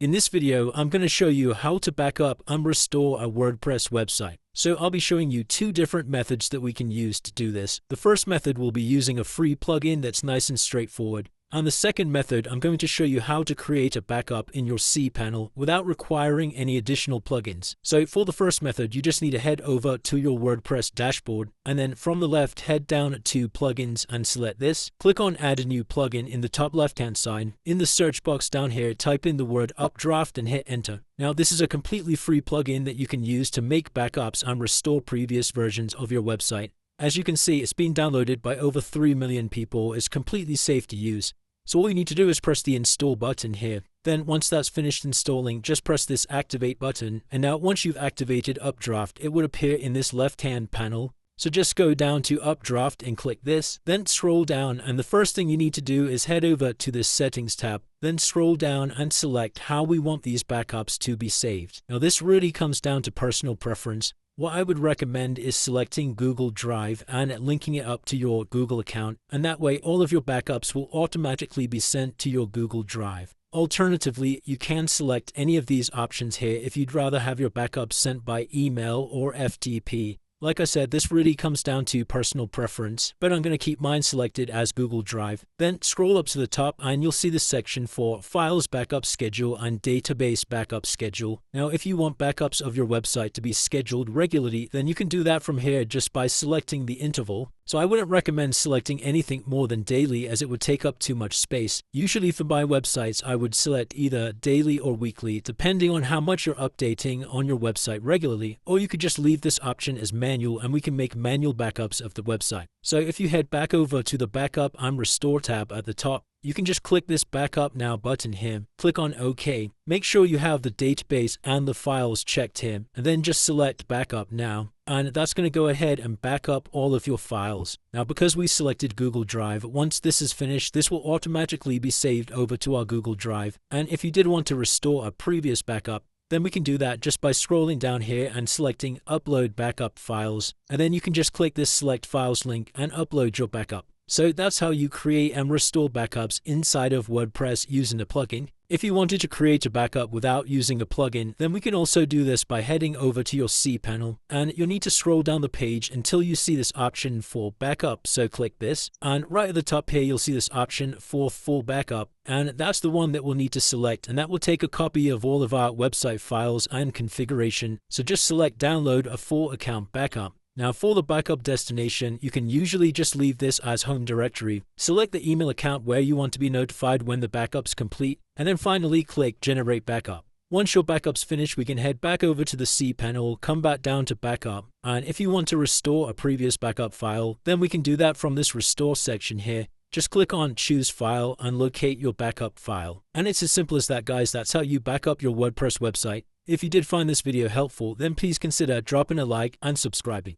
In this video, I'm going to show you how to back up and restore a WordPress website. So I'll be showing you two different methods that we can use to do this. The first method will be using a free plugin that's nice and straightforward. And the second method, I'm going to show you how to create a backup in your cPanel without requiring any additional plugins. So for the first method, you just need to head over to your WordPress dashboard, and then from the left, head down to plugins and select this. Click on add a new plugin in the top left-hand side. In the search box down here, type in the word updraft and hit enter. Now this is a completely free plugin that you can use to make backups and restore previous versions of your website. As you can see, it's been downloaded by over 3 million people. It's completely safe to use. So all you need to do is press the install button here. Then once that's finished installing, just press this activate button. And now once you've activated Updraft, it would appear in this left-hand panel. So just go down to Updraft and click this, then scroll down, and the first thing you need to do is head over to this settings tab, then scroll down and select how we want these backups to be saved. Now this really comes down to personal preference. What I would recommend is selecting Google Drive and linking it up to your Google account, and that way all of your backups will automatically be sent to your Google Drive. Alternatively, you can select any of these options here if you'd rather have your backups sent by email or FTP. Like I said, this really comes down to personal preference, but I'm going to keep mine selected as Google Drive. Then scroll up to the top and you'll see the section for Files Backup Schedule and Database Backup Schedule. Now, if you want backups of your website to be scheduled regularly, then you can do that from here just by selecting the interval. So I wouldn't recommend selecting anything more than daily as it would take up too much space. Usually for my websites, I would select either daily or weekly, depending on how much you're updating on your website regularly, or you could just leave this option as manual and we can make manual backups of the website. So if you head back over to the Backup and Restore tab at the top, you can just click this Backup Now button here, click on OK. Make sure you have the database and the files checked here, and then just select Backup Now. And that's going to go ahead and back up all of your files. Now, because we selected Google Drive, once this is finished, this will automatically be saved over to our Google Drive. And if you did want to restore a previous backup, then we can do that just by scrolling down here and selecting Upload Backup Files. And then you can just click this Select Files link and upload your backup. So that's how you create and restore backups inside of WordPress using a plugin. If you wanted to create a backup without using a plugin, then we can also do this by heading over to your cPanel, and you'll need to scroll down the page until you see this option for backup. So click this, and right at the top here you'll see this option for full backup, and that's the one that we'll need to select, and that will take a copy of all of our website files and configuration. So just select download a full account backup. Now for the backup destination, you can usually just leave this as home directory. Select the email account where you want to be notified when the backup's complete, and then finally click Generate Backup. Once your backup's finished, we can head back over to the cPanel, come back down to Backup, and if you want to restore a previous backup file, then we can do that from this Restore section here. Just click on Choose File and locate your backup file. And it's as simple as that, guys. That's how you back up your WordPress website. If you did find this video helpful, then please consider dropping a like and subscribing.